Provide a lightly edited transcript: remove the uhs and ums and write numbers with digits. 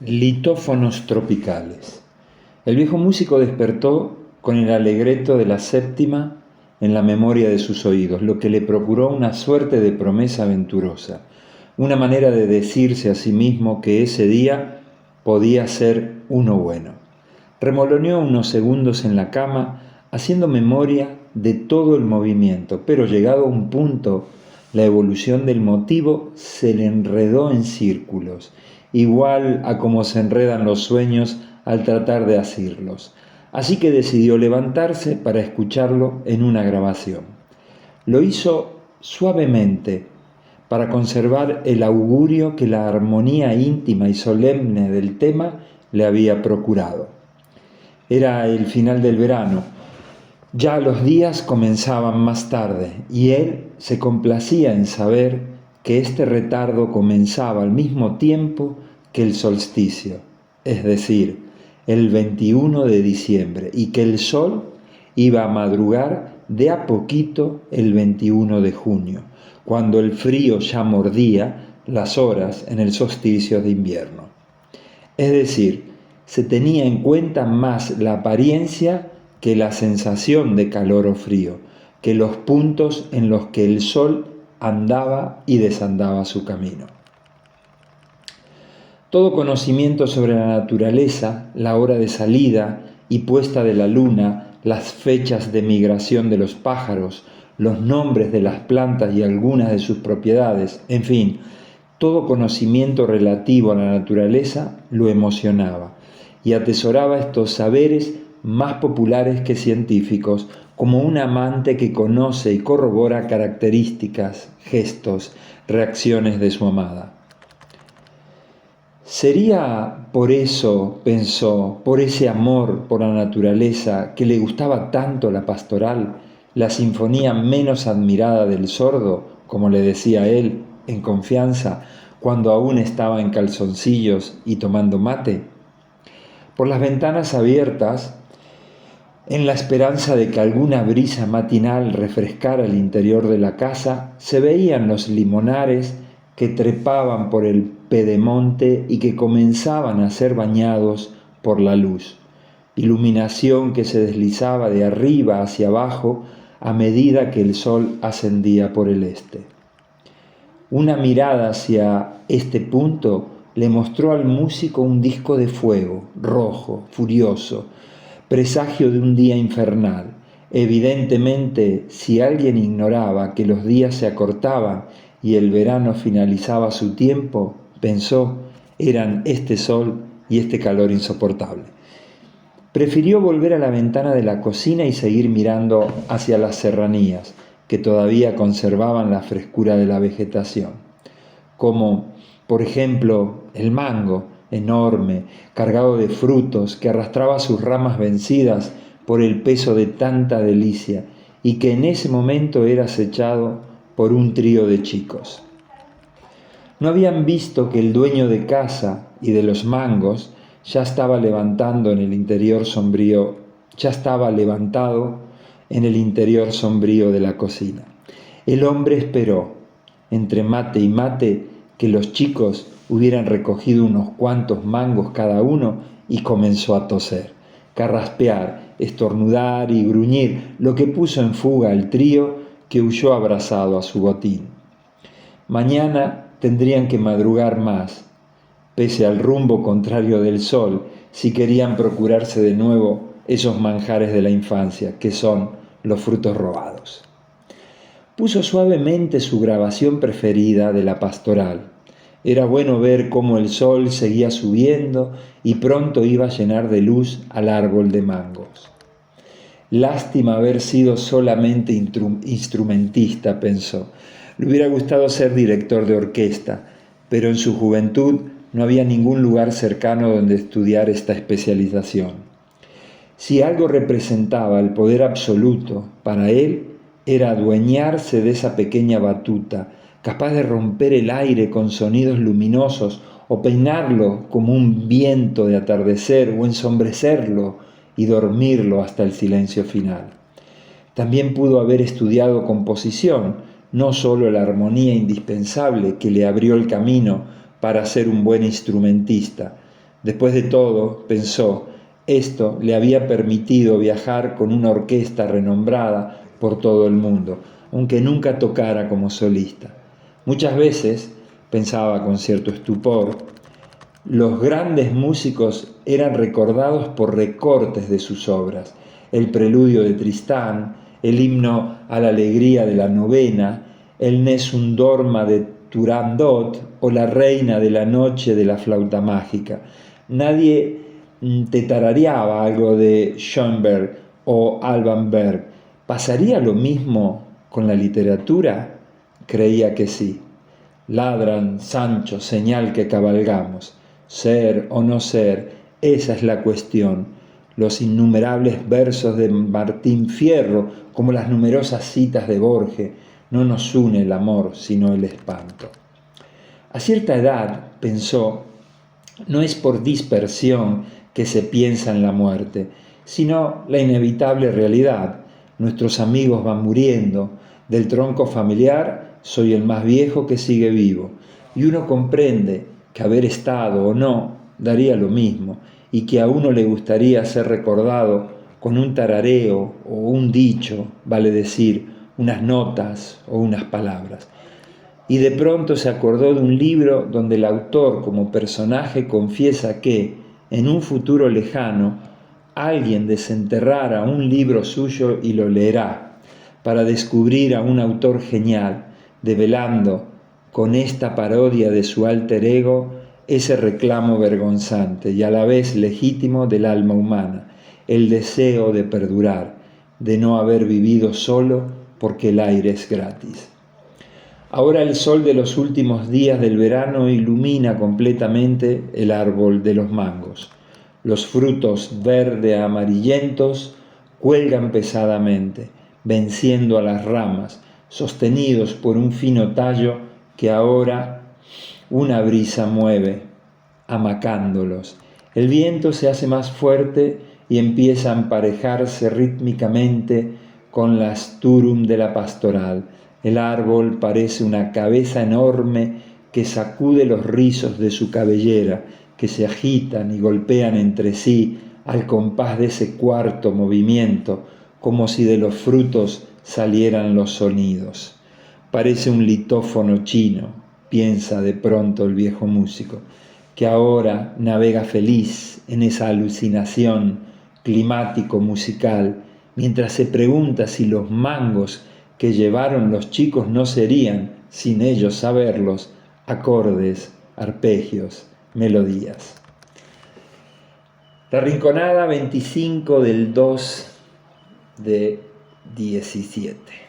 Litófonos tropicales. El viejo músico despertó con el alegreto de la séptima en la memoria de sus oídos, lo que le procuró una suerte de promesa aventurosa, una manera de decirse a sí mismo que ese día podía ser uno bueno. Remoloneó unos segundos en la cama, haciendo memoria de todo el movimiento, pero llegado a un punto, la evolución del motivo se le enredó en círculos, igual a como se enredan los sueños al tratar de asirlos. Así que decidió levantarse para escucharlo en una grabación. Lo hizo suavemente para conservar el augurio que la armonía íntima y solemne del tema le había procurado. Era el final del verano. Ya los días comenzaban más tarde y él se complacía en saber que este retardo comenzaba al mismo tiempo que el solsticio, es decir, el 21 de diciembre, y que el sol iba a madrugar de a poquito el 21 de junio, cuando el frío ya mordía las horas en el solsticio de invierno. Es decir, se tenía en cuenta más la apariencia que la sensación de calor o frío, que los puntos en los que el sol andaba y desandaba su camino. Todo conocimiento sobre la naturaleza, la hora de salida y puesta de la luna, las fechas de migración de los pájaros, los nombres de las plantas y algunas de sus propiedades, en fin, todo conocimiento relativo a la naturaleza lo emocionaba y atesoraba estos saberes más populares que científicos, como un amante que conoce y corrobora características, gestos, reacciones de su amada. ¿Sería por eso, pensó, por ese amor por la naturaleza que le gustaba tanto la pastoral, la sinfonía menos admirada del sordo, como le decía él, en confianza, cuando aún estaba en calzoncillos y tomando mate? Por las ventanas abiertas, en la esperanza de que alguna brisa matinal refrescara el interior de la casa, se veían los limonares que trepaban por el pedemonte y que comenzaban a ser bañados por la luz, iluminación que se deslizaba de arriba hacia abajo a medida que el sol ascendía por el este. Una mirada hacia este punto le mostró al músico un disco de fuego, rojo, furioso, presagio de un día infernal. Evidentemente, si alguien ignoraba que los días se acortaban y el verano finalizaba su tiempo, pensó, eran este sol y este calor insoportable. Prefirió volver a la ventana de la cocina y seguir mirando hacia las serranías, que todavía conservaban la frescura de la vegetación, como, por ejemplo, el mango, enorme, cargado de frutos, que arrastraba sus ramas vencidas por el peso de tanta delicia y que en ese momento era acechado por un trío de chicos. No habían visto que el dueño de casa y de los mangos ya estaba levantado en el interior sombrío de la cocina. El hombre esperó, entre mate y mate, que los chicos hubieran recogido unos cuantos mangos cada uno y comenzó a toser, carraspear, estornudar y gruñir, lo que puso en fuga al trío que huyó abrazado a su botín. Mañana tendrían que madrugar más, pese al rumbo contrario del sol, si querían procurarse de nuevo esos manjares de la infancia, que son los frutos robados. Puso suavemente su grabación preferida de la pastoral. Era bueno ver cómo el sol seguía subiendo y pronto iba a llenar de luz al árbol de mangos. Lástima haber sido solamente instrumentista, pensó. Le hubiera gustado ser director de orquesta, pero en su juventud no había ningún lugar cercano donde estudiar esta especialización. Si algo representaba el poder absoluto para él, era adueñarse de esa pequeña batuta, capaz de romper el aire con sonidos luminosos o peinarlo como un viento de atardecer o ensombrecerlo y dormirlo hasta el silencio final. También pudo haber estudiado composición, no solo la armonía indispensable que le abrió el camino para ser un buen instrumentista, Después de todo, pensó, esto le había permitido viajar con una orquesta renombrada por todo el mundo, aunque nunca tocara como solista. Muchas veces, pensaba con cierto estupor, los grandes músicos eran recordados por recortes de sus obras, el preludio de Tristán, el himno a la alegría de la novena, el Nessun Dorma de Turandot o la reina de la noche de la flauta mágica. Nadie te tarareaba algo de Schoenberg o Alban Berg. ¿Pasaría lo mismo con la literatura? Creía que sí. Ladran, Sancho, señal que cabalgamos. Ser o no ser, esa es la cuestión. Los innumerables versos de Martín Fierro, como las numerosas citas de Borges, no nos une el amor, sino el espanto. A cierta edad, pensó, no es por dispersión que se piensa en la muerte, sino la inevitable realidad. Nuestros amigos van muriendo, del tronco familiar soy el más viejo que sigue vivo, y uno comprende que haber estado o no daría lo mismo, y que a uno le gustaría ser recordado con un tarareo o un dicho, vale decir, unas notas o unas palabras. Y de pronto se acordó de un libro donde el autor como personaje confiesa que, en un futuro lejano, alguien desenterrará un libro suyo y lo leerá, para descubrir a un autor genial, develando con esta parodia de su alter ego ese reclamo vergonzante y a la vez legítimo del alma humana, el deseo de perdurar, de no haber vivido solo porque el aire es gratis. Ahora el sol de los últimos días del verano ilumina completamente el árbol de los mangos. Los frutos verde amarillentos cuelgan pesadamente, venciendo a las ramas, sostenidos por un fino tallo que ahora una brisa mueve, amacándolos. El viento se hace más fuerte y empieza a emparejarse rítmicamente con la asturum de la pastoral. El árbol parece una cabeza enorme que sacude los rizos de su cabellera, que se agitan y golpean entre sí al compás de ese cuarto movimiento, como si de los frutos salieran los sonidos. Parece un litófono chino, piensa de pronto el viejo músico, que ahora navega feliz en esa alucinación climático-musical, mientras se pregunta si los mangos que llevaron los chicos no serían, sin ellos saberlos, acordes, arpegios, melodías. La Rinconada, 25 del 2 de 17.